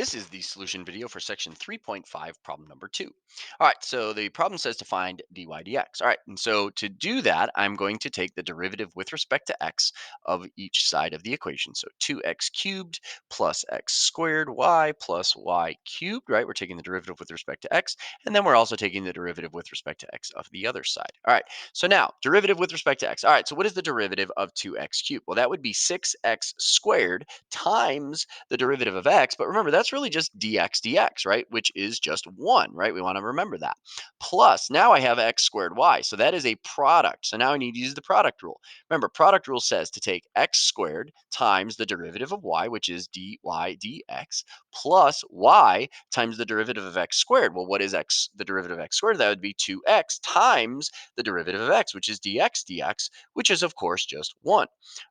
This is the solution video for section 3.5, problem number 2. All right, so the problem says to find dy dx. All right, and so to do that, I'm going to take the derivative with respect to x of each side of the equation. So 2x cubed plus x squared y plus y cubed, right? We're taking the derivative with respect to x, and then we're also taking the derivative with respect to x of the other side. All right, so now derivative with respect to x. All right, so what is the derivative of 2x cubed? Well, that would be 6x squared times the derivative of x, but remember that's really just dx, right? Which is just 1, right? We want to remember that. Plus, now I have x squared y, so that is a product. So now I need to use the product rule. Remember, product rule says to take x squared times the derivative of y, which is dy dx, plus y times the derivative of x squared. Well, what is x, the derivative of x squared? That would be 2x times the derivative of x, which is dx, which is of course just 1.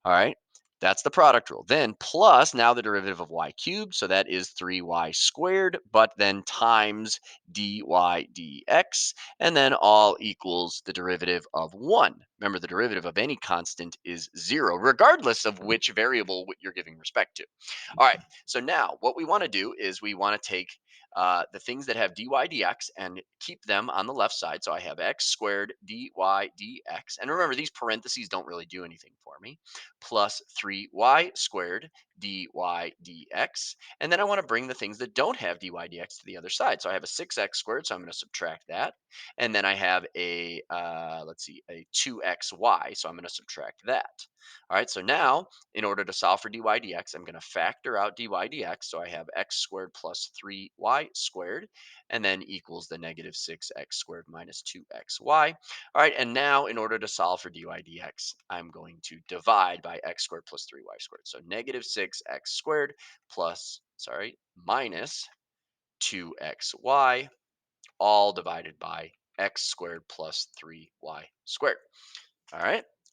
All right. That's the product rule. Then plus now the derivative of y cubed, so that is 3y squared, but then times dy dx, and then all equals the derivative of 1. Remember, the derivative of any constant is 0, regardless of which variable you're giving respect to. All right, so now what we want to do is we want to take the things that have dy dx and keep them on the left side. So I have x squared dy dx. And remember, these parentheses don't really do anything for me, plus 3y squared dy dx. And then I want to bring the things that don't have dy dx to the other side. So I have a 6x squared, so I'm going to subtract that. And then I have a, let's see, a 2xy, so I'm going to subtract that. All right, so now in order to solve for dy dx, I'm going to factor out dy dx. So I have x squared plus 3y squared, and then equals the negative 6x squared minus 2xy. All right, and now in order to solve for dy dx, I'm going to divide by x squared plus 3y squared. So negative 6x squared plus, sorry, minus 2xy, all divided by x squared plus 3y squared. All right.